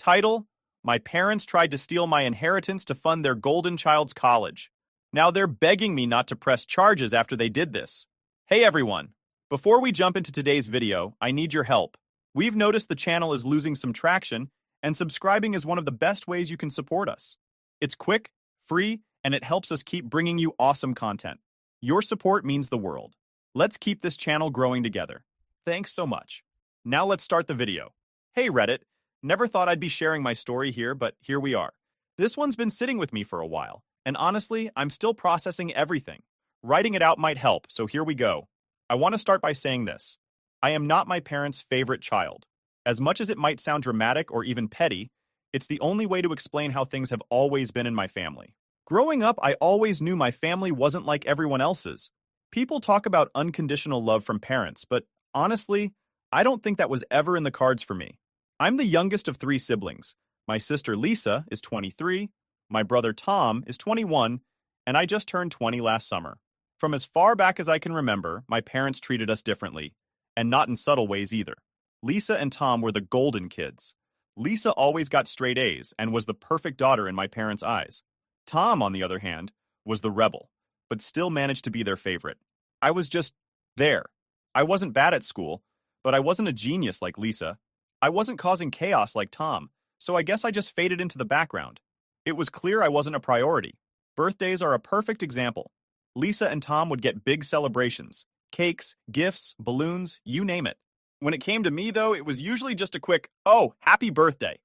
Title: My parents tried to steal my inheritance to fund their golden child's college. Now they're begging me not to press charges after they did this. Hey everyone! Before we jump into today's video, I need your help. We've noticed the channel is losing some traction, and subscribing is one of the best ways you can support us. It's quick, free, and it helps us keep bringing you awesome content. Your support means the world. Let's keep this channel growing together. Thanks so much. Now let's start the video. Hey Reddit, never thought I'd be sharing my story here, but here we are. This one's been sitting with me for a while, and honestly, I'm still processing everything. Writing it out might help, so here we go. I want to start by saying this. I am not my parents' favorite child. As much as it might sound dramatic or even petty, it's the only way to explain how things have always been in my family. Growing up, I always knew my family wasn't like everyone else's. People talk about unconditional love from parents, but honestly, I don't think that was ever in the cards for me. I'm the youngest of 3 siblings. My sister Lisa is 23, my brother Tom is 21, and I just turned 20 last summer. From as far back as I can remember, my parents treated us differently, and not in subtle ways either. Lisa and Tom were the golden kids. Lisa always got straight A's and was the perfect daughter in my parents' eyes. Tom, on the other hand, was the rebel, but still managed to be their favorite. I was just there. I wasn't bad at school, but I wasn't a genius like Lisa. I wasn't causing chaos like Tom, so I guess I just faded into the background. It was clear I wasn't a priority. Birthdays are a perfect example. Lisa and Tom would get big celebrations, cakes, gifts, balloons, you name it. When it came to me, though, it was usually just a quick, "Oh, happy birthday,"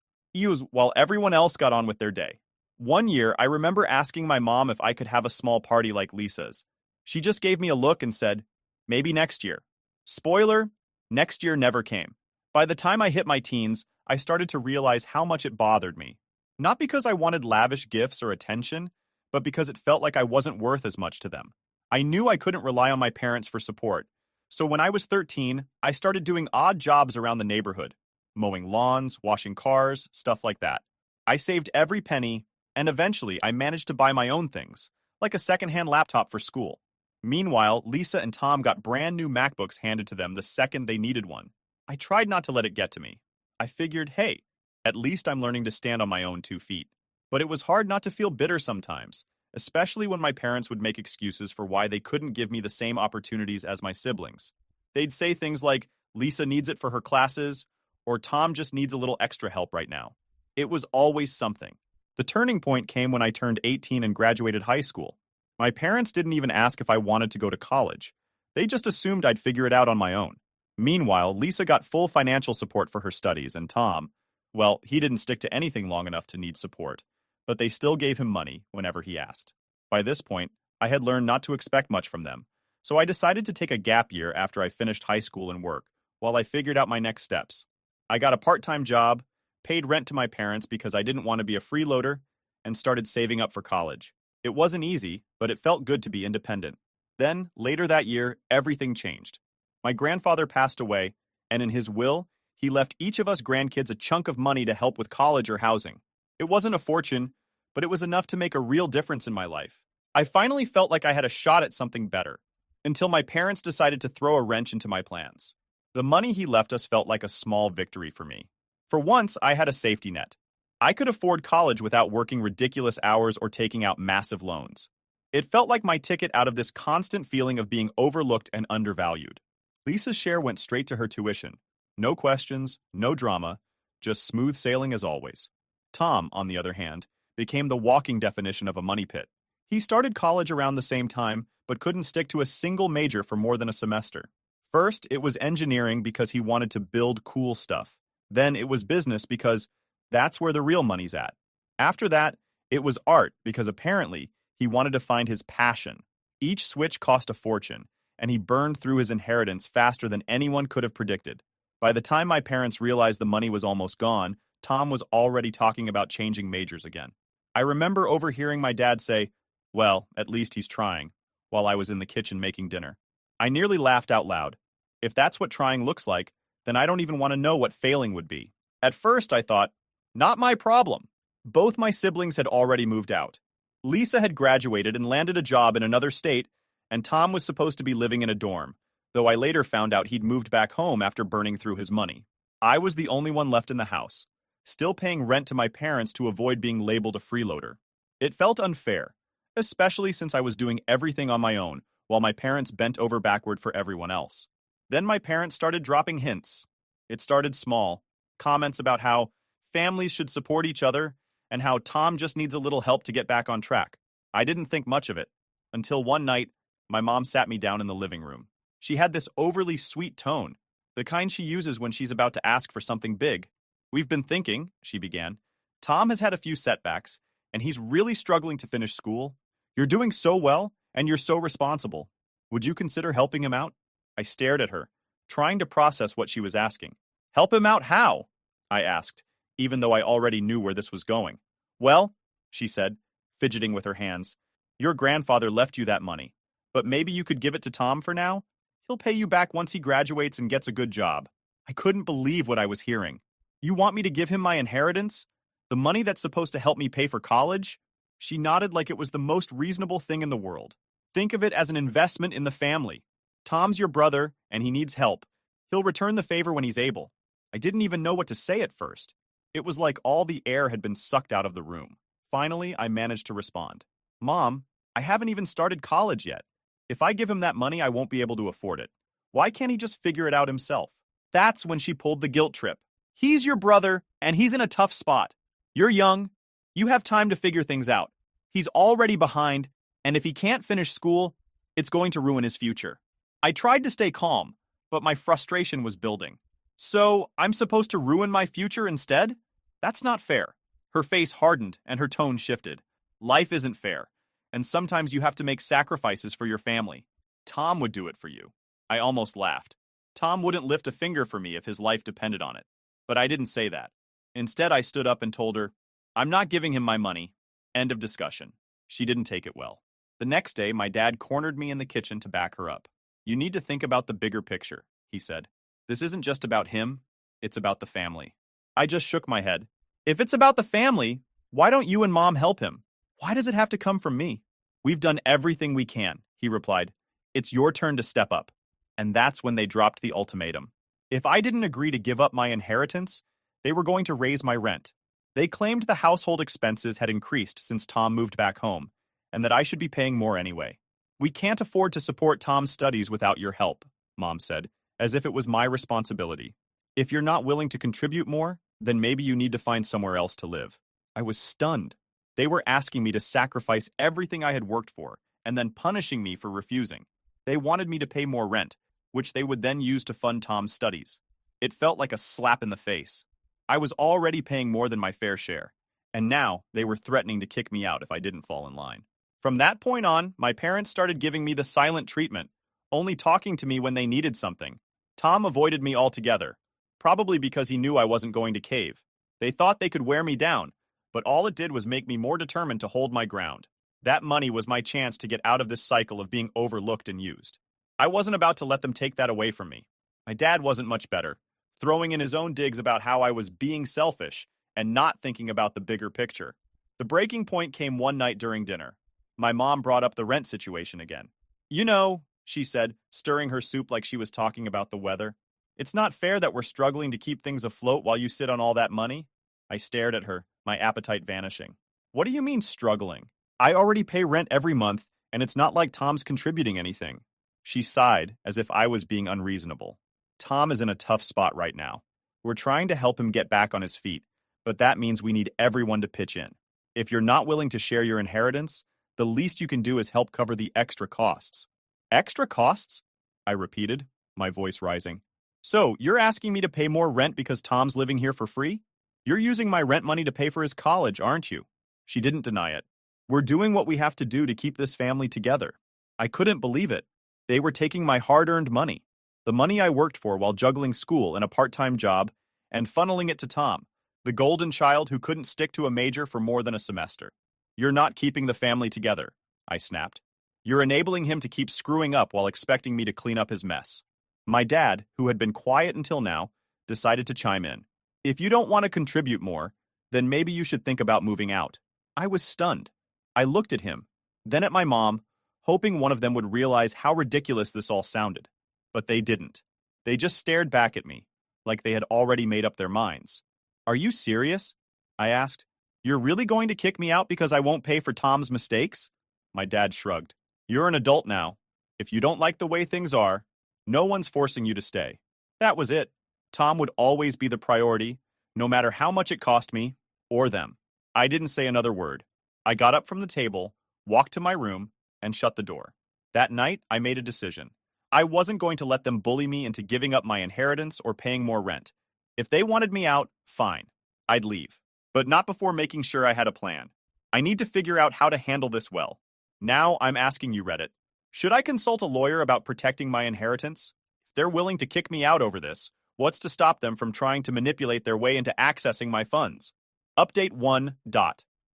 while everyone else got on with their day. One year, I remember asking my mom if I could have a small party like Lisa's. She just gave me a look and said, "Maybe next year." Spoiler, next year never came. By the time I hit my teens, I started to realize how much it bothered me. Not because I wanted lavish gifts or attention, but because it felt like I wasn't worth as much to them. I knew I couldn't rely on my parents for support. So when I was 13, I started doing odd jobs around the neighborhood, mowing lawns, washing cars, stuff like that. I saved every penny, and eventually I managed to buy my own things, like a secondhand laptop for school. Meanwhile, Lisa and Tom got brand new MacBooks handed to them the second they needed one. I tried not to let it get to me. I figured, hey, at least I'm learning to stand on my own 2 feet. But it was hard not to feel bitter sometimes, especially when my parents would make excuses for why they couldn't give me the same opportunities as my siblings. They'd say things like, "Lisa needs it for her classes," or "Tom just needs a little extra help right now." It was always something. The turning point came when I turned 18 and graduated high school. My parents didn't even ask if I wanted to go to college. They just assumed I'd figure it out on my own. Meanwhile, Lisa got full financial support for her studies, and Tom, well, he didn't stick to anything long enough to need support, but they still gave him money whenever he asked. By this point, I had learned not to expect much from them, so I decided to take a gap year after I finished high school and work, while I figured out my next steps. I got a part-time job, paid rent to my parents because I didn't want to be a freeloader, and started saving up for college. It wasn't easy, but it felt good to be independent. Then, later that year, everything changed. My grandfather passed away, and in his will, he left each of us grandkids a chunk of money to help with college or housing. It wasn't a fortune, but it was enough to make a real difference in my life. I finally felt like I had a shot at something better, until my parents decided to throw a wrench into my plans. The money he left us felt like a small victory for me. For once, I had a safety net. I could afford college without working ridiculous hours or taking out massive loans. It felt like my ticket out of this constant feeling of being overlooked and undervalued. Lisa's share went straight to her tuition. No questions, no drama, just smooth sailing as always. Tom, on the other hand, became the walking definition of a money pit. He started college around the same time, but couldn't stick to a single major for more than a semester. First, it was engineering because he wanted to build cool stuff. Then it was business because that's where the real money's at. After that, it was art because apparently he wanted to find his passion. Each switch cost a fortune, and he burned through his inheritance faster than anyone could have predicted. By the time my parents realized the money was almost gone, Tom was already talking about changing majors again. I remember overhearing my dad say, "Well, at least he's trying," while I was in the kitchen making dinner. I nearly laughed out loud. If that's what trying looks like, then I don't even want to know what failing would be. At first, I thought, not my problem. Both my siblings had already moved out. Lisa had graduated and landed a job in another state, and Tom was supposed to be living in a dorm, though I later found out he'd moved back home after burning through his money. I was the only one left in the house. still paying rent to my parents to avoid being labeled a freeloader. It felt unfair, especially since I was doing everything on my own, while my parents bent over backward for everyone else. Then my parents started dropping hints. It started small, comments about how families should support each other and how Tom just needs a little help to get back on track. I didn't think much of it, until one night, my mom sat me down in the living room. She had this overly sweet tone, the kind she uses when she's about to ask for something big. "We've been thinking," she began. "Tom has had a few setbacks, and he's really struggling to finish school. You're doing so well, and you're so responsible. Would you consider helping him out?" I stared at her, trying to process what she was asking. "Help him out how?" I asked, even though I already knew where this was going. "Well," she said, fidgeting with her hands, "your grandfather left you that money, but maybe you could give it to Tom for now? He'll pay you back once he graduates and gets a good job." I couldn't believe what I was hearing. "You want me to give him my inheritance? The money that's supposed to help me pay for college?" She nodded like it was the most reasonable thing in the world. "Think of it as an investment in the family. Tom's your brother, and he needs help. He'll return the favor when he's able." I didn't even know what to say at first. It was like all the air had been sucked out of the room. Finally, I managed to respond. "Mom, I haven't even started college yet. If I give him that money, I won't be able to afford it. Why can't he just figure it out himself?" That's when she pulled the guilt trip. "He's your brother, and he's in a tough spot. You're young. You have time to figure things out. He's already behind, and if he can't finish school, it's going to ruin his future." I tried to stay calm, but my frustration was building. "So, I'm supposed to ruin my future instead? That's not fair." Her face hardened and her tone shifted. "Life isn't fair, and sometimes you have to make sacrifices for your family. Tom would do it for you." I almost laughed. Tom wouldn't lift a finger for me if his life depended on it. But I didn't say that. Instead, I stood up and told her, "I'm not giving him my money." End of discussion. She didn't take it well. The next day, my dad cornered me in the kitchen to back her up. "You need to think about the bigger picture," he said. "This isn't just about him, it's about the family." I just shook my head. "If it's about the family, why don't you and Mom help him? Why does it have to come from me?" "We've done everything we can," he replied. "It's your turn to step up." And that's when they dropped the ultimatum. If I didn't agree to give up my inheritance, they were going to raise my rent. They claimed the household expenses had increased since Tom moved back home, and that I should be paying more anyway. "We can't afford to support Tom's studies without your help," Mom said, as if it was my responsibility. "If you're not willing to contribute more, then maybe you need to find somewhere else to live." I was stunned. They were asking me to sacrifice everything I had worked for, and then punishing me for refusing. They wanted me to pay more rent, which they would then use to fund Tom's studies. It felt like a slap in the face. I was already paying more than my fair share, and now they were threatening to kick me out if I didn't fall in line. From that point on, my parents started giving me the silent treatment, only talking to me when they needed something. Tom avoided me altogether, probably because he knew I wasn't going to cave. They thought they could wear me down, but all it did was make me more determined to hold my ground. That money was my chance to get out of this cycle of being overlooked and used. I wasn't about to let them take that away from me. My dad wasn't much better, throwing in his own digs about how I was being selfish and not thinking about the bigger picture. The breaking point came one night during dinner. My mom brought up the rent situation again. "You know," she said, stirring her soup like she was talking about the weather, "it's not fair that we're struggling to keep things afloat while you sit on all that money." I stared at her, my appetite vanishing. "What do you mean struggling? I already pay rent every month, and it's not like Tom's contributing anything." She sighed, as if I was being unreasonable. "Tom is in a tough spot right now. We're trying to help him get back on his feet, but that means we need everyone to pitch in. If you're not willing to share your inheritance, the least you can do is help cover the extra costs." "Extra costs?" I repeated, my voice rising. "So, you're asking me to pay more rent because Tom's living here for free? You're using my rent money to pay for his college, aren't you?" She didn't deny it. "We're doing what we have to do to keep this family together." I couldn't believe it. They were taking my hard-earned money, the money I worked for while juggling school and a part-time job, and funneling it to Tom, the golden child who couldn't stick to a major for more than a semester. "You're not keeping the family together," I snapped. "You're enabling him to keep screwing up while expecting me to clean up his mess." My dad, who had been quiet until now, decided to chime in. "If you don't want to contribute more, then maybe you should think about moving out." I was stunned. I looked at him, then at my mom, hoping one of them would realize how ridiculous this all sounded. But they didn't. They just stared back at me, like they had already made up their minds. Are you serious? I asked. You're really going to kick me out because I won't pay for Tom's mistakes? My dad shrugged. You're an adult now. If you don't like the way things are, no one's forcing you to stay. That was it. Tom would always be the priority, no matter how much it cost me, or them. I didn't say another word. I got up from the table, walked to my room, and shut the door. That night, I made a decision. I wasn't going to let them bully me into giving up my inheritance or paying more rent. If they wanted me out, fine. I'd leave. But not before making sure I had a plan. I need to figure out how to handle this well. Now I'm asking you, Reddit. Should I consult a lawyer about protecting my inheritance? If they're willing to kick me out over this, what's to stop them from trying to manipulate their way into accessing my funds? Update 1.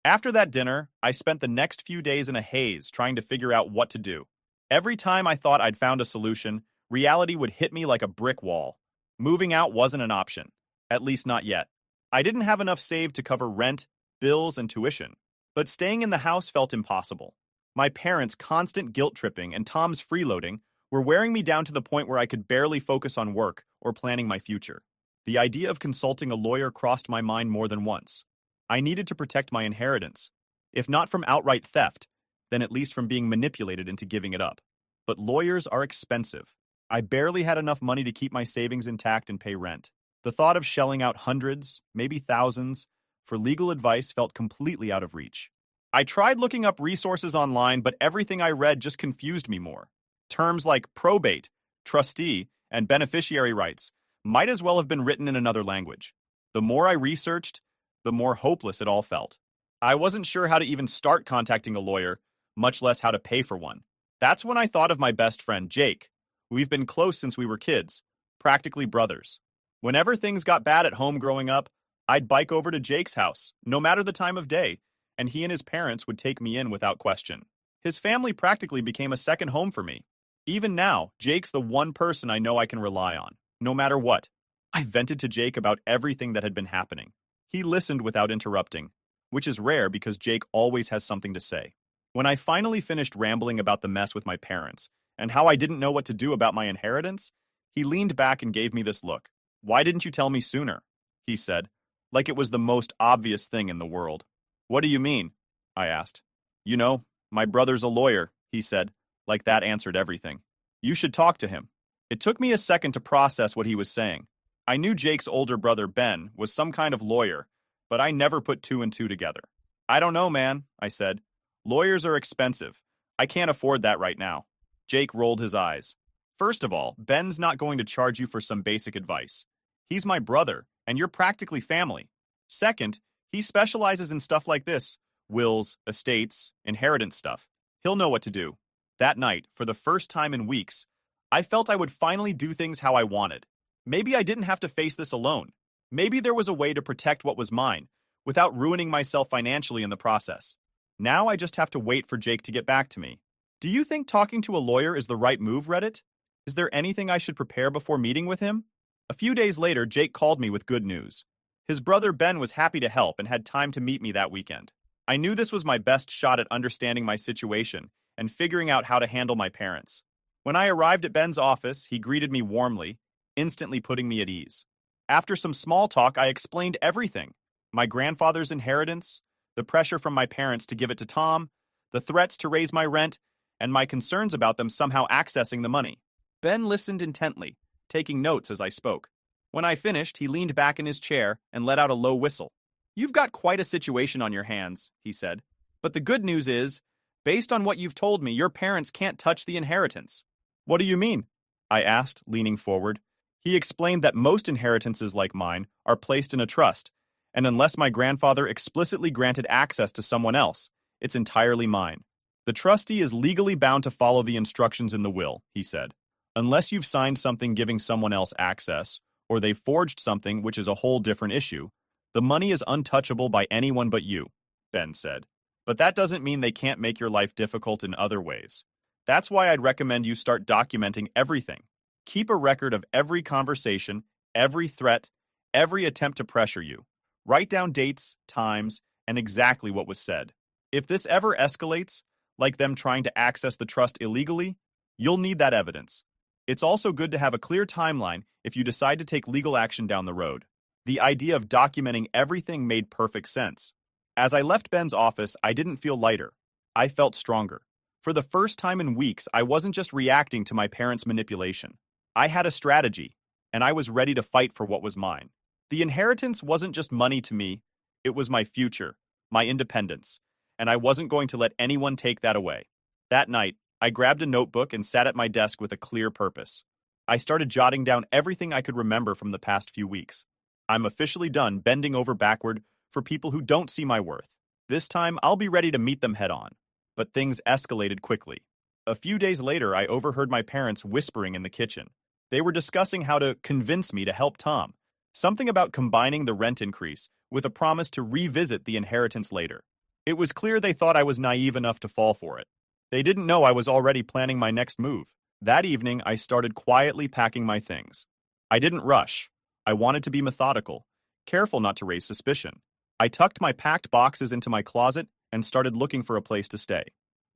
After that dinner, I spent the next few days in a haze trying to figure out what to do. Every time I thought I'd found a solution, reality would hit me like a brick wall. Moving out wasn't an option, at least not yet. I didn't have enough saved to cover rent, bills, and tuition, but staying in the house felt impossible. My parents' constant guilt-tripping and Tom's freeloading were wearing me down to the point where I could barely focus on work or planning my future. The idea of consulting a lawyer crossed my mind more than once. I needed to protect my inheritance, if not from outright theft, then at least from being manipulated into giving it up. But lawyers are expensive. I barely had enough money to keep my savings intact and pay rent. The thought of shelling out hundreds, maybe thousands, for legal advice felt completely out of reach. I tried looking up resources online, but everything I read just confused me more. Terms like probate, trustee, and beneficiary rights might as well have been written in another language. The more I researched, the more hopeless it all felt. I wasn't sure how to even start contacting a lawyer, much less how to pay for one. That's when I thought of my best friend, Jake. We've been close since we were kids, practically brothers. Whenever things got bad at home growing up, I'd bike over to Jake's house, no matter the time of day, and he and his parents would take me in without question. His family practically became a second home for me. Even now, Jake's the one person I know I can rely on, no matter what. I vented to Jake about everything that had been happening. He listened without interrupting, which is rare because Jake always has something to say. When I finally finished rambling about the mess with my parents and how I didn't know what to do about my inheritance, he leaned back and gave me this look. "Why didn't you tell me sooner?" he said, like it was the most obvious thing in the world. "What do you mean?" I asked. "You know, my brother's a lawyer," he said, like that answered everything. "You should talk to him." It took me a second to process what he was saying. I knew Jake's older brother, Ben, was some kind of lawyer, but I never put two and two together. "I don't know, man," I said. "Lawyers are expensive. I can't afford that right now." Jake rolled his eyes. "First of all, Ben's not going to charge you for some basic advice. He's my brother, and you're practically family. Second, he specializes in stuff like this: wills, estates, inheritance stuff. He'll know what to do." That night, for the first time in weeks, I felt I would finally do things how I wanted. Maybe I didn't have to face this alone. Maybe there was a way to protect what was mine, without ruining myself financially in the process. Now I just have to wait for Jake to get back to me. Do you think talking to a lawyer is the right move, Reddit? Is there anything I should prepare before meeting with him? A few days later, Jake called me with good news. His brother Ben was happy to help and had time to meet me that weekend. I knew this was my best shot at understanding my situation and figuring out how to handle my parents. When I arrived at Ben's office, he greeted me warmly, instantly putting me at ease. After some small talk, I explained everything: my grandfather's inheritance, the pressure from my parents to give it to Tom, the threats to raise my rent, and my concerns about them somehow accessing the money. Ben listened intently, taking notes as I spoke. When I finished, he leaned back in his chair and let out a low whistle. "You've got quite a situation on your hands," he said. "But the good news is, based on what you've told me, your parents can't touch the inheritance." "What do you mean?" I asked, leaning forward. He explained that most inheritances like mine are placed in a trust, and unless my grandfather explicitly granted access to someone else, it's entirely mine. The trustee is legally bound to follow the instructions in the will, he said. Unless you've signed something giving someone else access, or they've forged something, which is a whole different issue, the money is untouchable by anyone but you, Ben said. But that doesn't mean they can't make your life difficult in other ways. That's why I'd recommend you start documenting everything. Keep a record of every conversation, every threat, every attempt to pressure you. Write down dates, times, and exactly what was said. If this ever escalates, like them trying to access the trust illegally, you'll need that evidence. It's also good to have a clear timeline if you decide to take legal action down the road. The idea of documenting everything made perfect sense. As I left Ben's office, I didn't feel lighter. I felt stronger. For the first time in weeks, I wasn't just reacting to my parents' manipulation. I had a strategy, and I was ready to fight for what was mine. The inheritance wasn't just money to me, it was my future, my independence, and I wasn't going to let anyone take that away. That night, I grabbed a notebook and sat at my desk with a clear purpose. I started jotting down everything I could remember from the past few weeks. I'm officially done bending over backward for people who don't see my worth. This time, I'll be ready to meet them head on. But things escalated quickly. A few days later, I overheard my parents whispering in the kitchen. They were discussing how to convince me to help Tom. Something about combining the rent increase with a promise to revisit the inheritance later. It was clear they thought I was naive enough to fall for it. They didn't know I was already planning my next move. That evening, I started quietly packing my things. I didn't rush. I wanted to be methodical, careful not to raise suspicion. I tucked my packed boxes into my closet and started looking for a place to stay.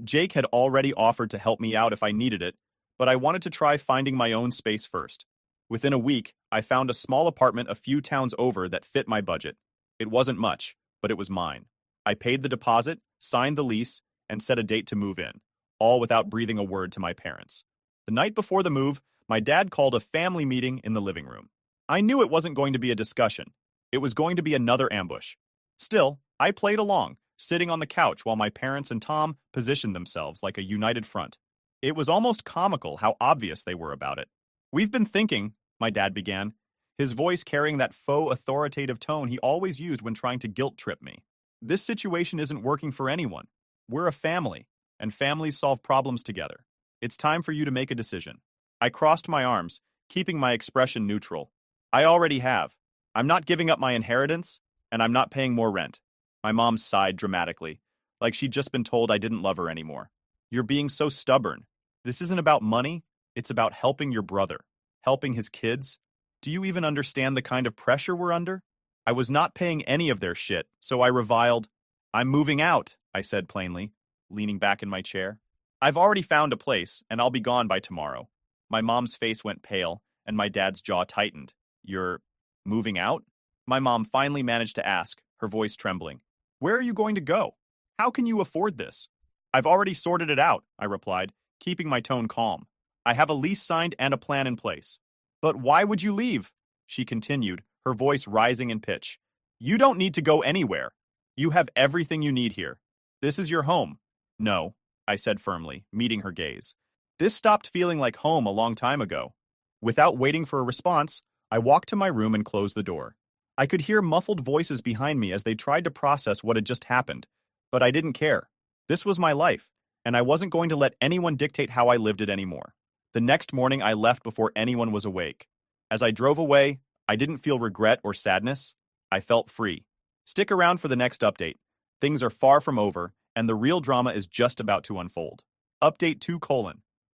Jake had already offered to help me out if I needed it, but I wanted to try finding my own space first. Within a week, I found a small apartment a few towns over that fit my budget. It wasn't much, but it was mine. I paid the deposit, signed the lease, and set a date to move in, all without breathing a word to my parents. The night before the move, my dad called a family meeting in the living room. I knew it wasn't going to be a discussion. It was going to be another ambush. Still, I played along, sitting on the couch while my parents and Tom positioned themselves like a united front. It was almost comical how obvious they were about it. "We've been thinking," my dad began, his voice carrying that faux authoritative tone he always used when trying to guilt-trip me. "This situation isn't working for anyone. We're a family, and families solve problems together. It's time for you to make a decision." I crossed my arms, keeping my expression neutral. "I already have. I'm not giving up my inheritance, and I'm not paying more rent." My mom sighed dramatically, like she'd just been told I didn't love her anymore. "You're being so stubborn. This isn't about money, it's about helping your brother, helping his kids. Do you even understand the kind of pressure we're under?" I was not paying any of their shit, so I reviled. "I'm moving out," I said plainly, leaning back in my chair. "I've already found a place, and I'll be gone by tomorrow." My mom's face went pale, and my dad's jaw tightened. "You're moving out?" My mom finally managed to ask, her voice trembling. "Where are you going to go? How can you afford this?" "I've already sorted it out," I replied, keeping my tone calm. "I have a lease signed and a plan in place." "But why would you leave?" she continued, her voice rising in pitch. "You don't need to go anywhere. You have everything you need here. This is your home." "No," I said firmly, meeting her gaze. "This stopped feeling like home a long time ago." Without waiting for a response, I walked to my room and closed the door. I could hear muffled voices behind me as they tried to process what had just happened, but I didn't care. This was my life, and I wasn't going to let anyone dictate how I lived it anymore. The next morning, I left before anyone was awake. As I drove away, I didn't feel regret or sadness. I felt free. Stick around for the next update. Things are far from over, and the real drama is just about to unfold. Update 2: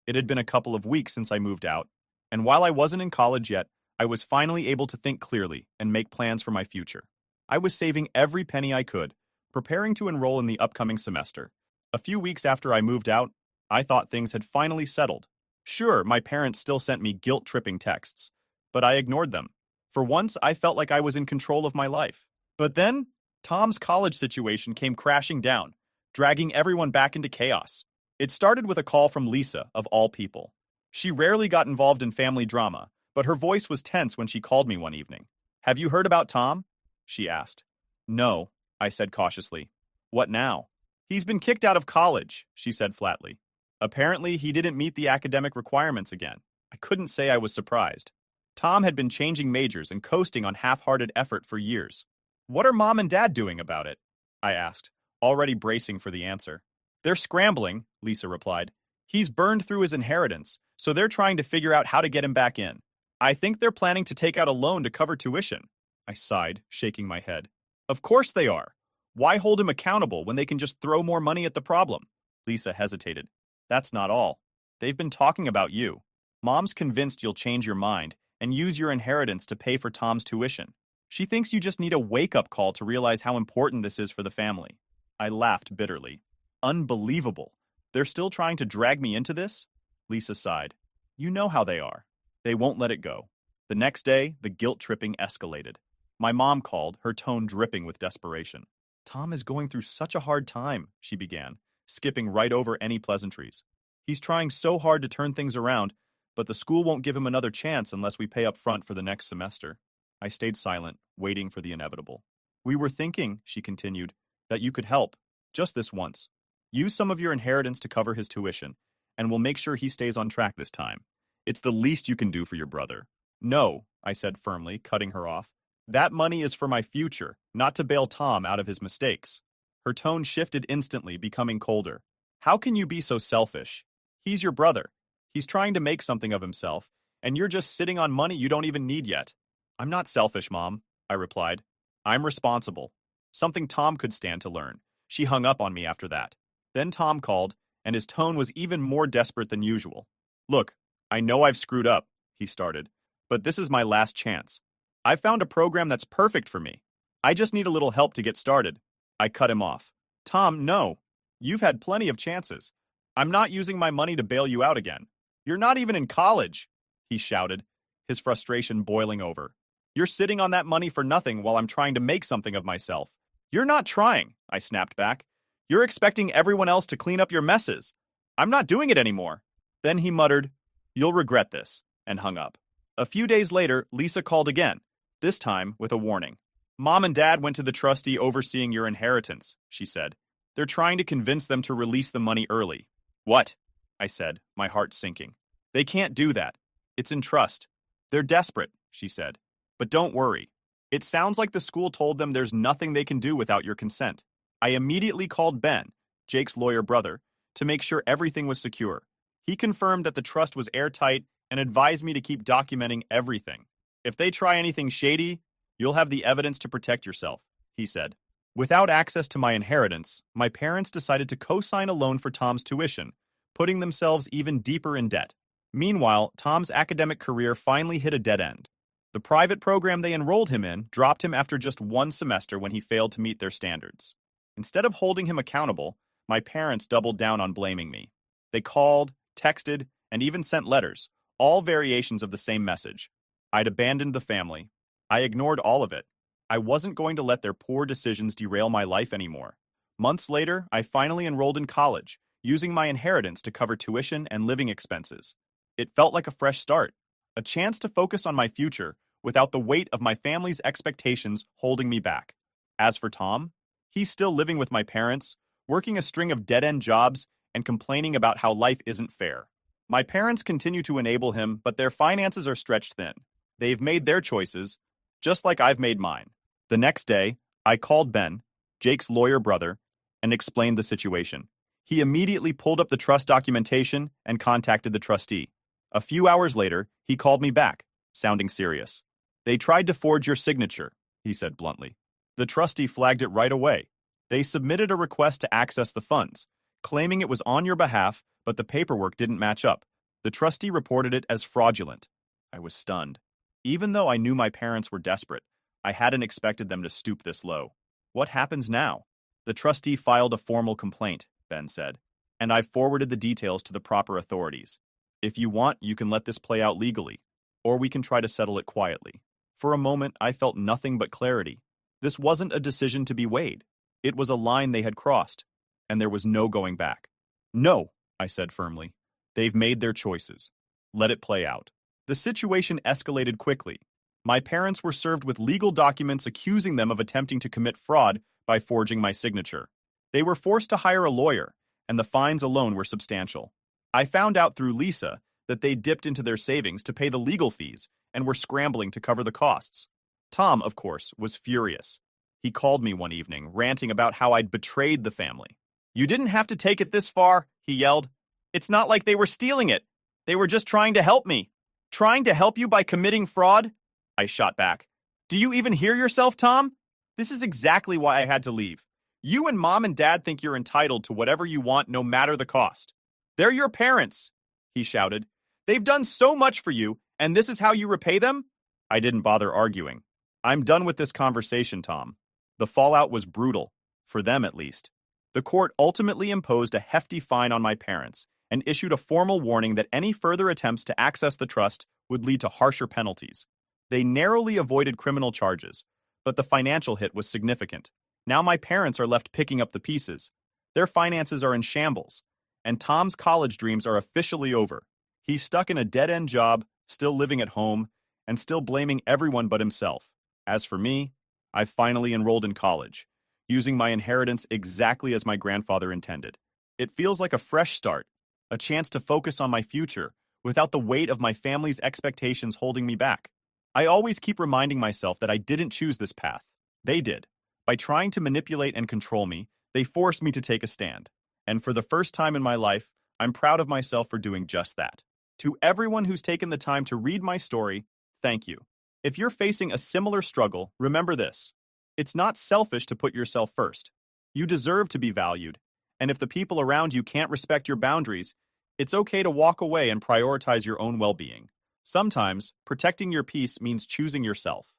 It had been a couple of weeks since I moved out, and while I wasn't in college yet, I was finally able to think clearly and make plans for my future. I was saving every penny I could, preparing to enroll in the upcoming semester. A few weeks after I moved out, I thought things had finally settled. Sure, my parents still sent me guilt-tripping texts, but I ignored them. For once, I felt like I was in control of my life. But then, Tom's college situation came crashing down, dragging everyone back into chaos. It started with a call from Lisa, of all people. She rarely got involved in family drama, but her voice was tense when she called me one evening. "Have you heard about Tom?" she asked. "No," I said cautiously. "What now?" "He's been kicked out of college," she said flatly. Apparently, he didn't meet the academic requirements again. I couldn't say I was surprised. Tom had been changing majors and coasting on half-hearted effort for years. "What are Mom and Dad doing about it?" I asked, already bracing for the answer. "They're scrambling," Lisa replied. "He's burned through his inheritance, so they're trying to figure out how to get him back in. I think they're planning to take out a loan to cover tuition." I sighed, shaking my head. "Of course they are. Why hold him accountable when they can just throw more money at the problem?" Lisa hesitated. "That's not all. They've been talking about you. Mom's convinced you'll change your mind and use your inheritance to pay for Tom's tuition. She thinks you just need a wake-up call to realize how important this is for the family." I laughed bitterly. "Unbelievable. They're still trying to drag me into this?" Lisa sighed. "You know how they are. They won't let it go." The next day, the guilt-tripping escalated. My mom called, her tone dripping with desperation. Tom is going through such a hard time, she began, skipping right over any pleasantries. He's trying so hard to turn things around, but the school won't give him another chance unless we pay up front for the next semester. I stayed silent, waiting for the inevitable. We were thinking, she continued, that you could help, just this once. Use some of your inheritance to cover his tuition, and we'll make sure he stays on track this time. It's the least you can do for your brother. No, I said firmly, cutting her off. That money is for my future, not to bail Tom out of his mistakes. Her tone shifted instantly, becoming colder. How can you be so selfish? He's your brother. He's trying to make something of himself, and you're just sitting on money you don't even need yet. I'm not selfish, Mom, I replied. I'm responsible. Something Tom could stand to learn. She hung up on me after that. Then Tom called, and his tone was even more desperate than usual. Look, I know I've screwed up, he started, but this is my last chance. I found a program that's perfect for me. I just need a little help to get started. I cut him off. Tom, no. You've had plenty of chances. I'm not using my money to bail you out again. You're not even in college, he shouted, his frustration boiling over. You're sitting on that money for nothing while I'm trying to make something of myself. You're not trying, I snapped back. You're expecting everyone else to clean up your messes. I'm not doing it anymore. Then he muttered, You'll regret this, and hung up. A few days later, Lisa called again, this time with a warning. Mom and Dad went to the trustee overseeing your inheritance, she said. They're trying to convince them to release the money early. What? I said, my heart sinking. They can't do that. It's in trust. They're desperate, she said. But don't worry. It sounds like the school told them there's nothing they can do without your consent. I immediately called Ben, Jake's lawyer brother, to make sure everything was secure. He confirmed that the trust was airtight and advised me to keep documenting everything. If they try anything shady, you'll have the evidence to protect yourself, he said. Without access to my inheritance, my parents decided to co-sign a loan for Tom's tuition, putting themselves even deeper in debt. Meanwhile, Tom's academic career finally hit a dead end. The private program they enrolled him in dropped him after just one semester when he failed to meet their standards. Instead of holding him accountable, my parents doubled down on blaming me. They called, texted, and even sent letters, all variations of the same message. I'd abandoned the family. I ignored all of it. I wasn't going to let their poor decisions derail my life anymore. Months later, I finally enrolled in college, using my inheritance to cover tuition and living expenses. It felt like a fresh start, a chance to focus on my future without the weight of my family's expectations holding me back. As for Tom, he's still living with my parents, working a string of dead-end jobs and complaining about how life isn't fair. My parents continue to enable him, but their finances are stretched thin. They've made their choices, just like I've made mine. The next day, I called Ben, Jake's lawyer brother, and explained the situation. He immediately pulled up the trust documentation and contacted the trustee. A few hours later, he called me back, sounding serious. They tried to forge your signature, he said bluntly. The trustee flagged it right away. They submitted a request to access the funds, claiming it was on your behalf, but the paperwork didn't match up. The trustee reported it as fraudulent. I was stunned. Even though I knew my parents were desperate, I hadn't expected them to stoop this low. What happens now? The trustee filed a formal complaint, Ben said, and I've forwarded the details to the proper authorities. If you want, you can let this play out legally, or we can try to settle it quietly. For a moment, I felt nothing but clarity. This wasn't a decision to be weighed. It was a line they had crossed, and there was no going back. No, I said firmly. They've made their choices. Let it play out. The situation escalated quickly. My parents were served with legal documents accusing them of attempting to commit fraud by forging my signature. They were forced to hire a lawyer, and the fines alone were substantial. I found out through Lisa that they dipped into their savings to pay the legal fees and were scrambling to cover the costs. Tom, of course, was furious. He called me one evening, ranting about how I'd betrayed the family. You didn't have to take it this far, he yelled. It's not like they were stealing it. They were just trying to help me. Trying to help you by committing fraud? I shot back. Do you even hear yourself, Tom? This is exactly why I had to leave. You and Mom and Dad think you're entitled to whatever you want no matter the cost. They're your parents, he shouted. They've done so much for you, and this is how you repay them? I didn't bother arguing. I'm done with this conversation, Tom. The fallout was brutal, for them at least. The court ultimately imposed a hefty fine on my parents and issued a formal warning that any further attempts to access the trust would lead to harsher penalties. They narrowly avoided criminal charges, but the financial hit was significant. Now my parents are left picking up the pieces. Their finances are in shambles, and Tom's college dreams are officially over. He's stuck in a dead-end job, still living at home, and still blaming everyone but himself. As for me, I've finally enrolled in college, using my inheritance exactly as my grandfather intended. It feels like a fresh start, a chance to focus on my future without the weight of my family's expectations holding me back. I always keep reminding myself that I didn't choose this path. They did. By trying to manipulate and control me, they forced me to take a stand. And for the first time in my life, I'm proud of myself for doing just that. To everyone who's taken the time to read my story, thank you. If you're facing a similar struggle, remember this. It's not selfish to put yourself first. You deserve to be valued. And if the people around you can't respect your boundaries, it's okay to walk away and prioritize your own well-being. Sometimes, protecting your peace means choosing yourself.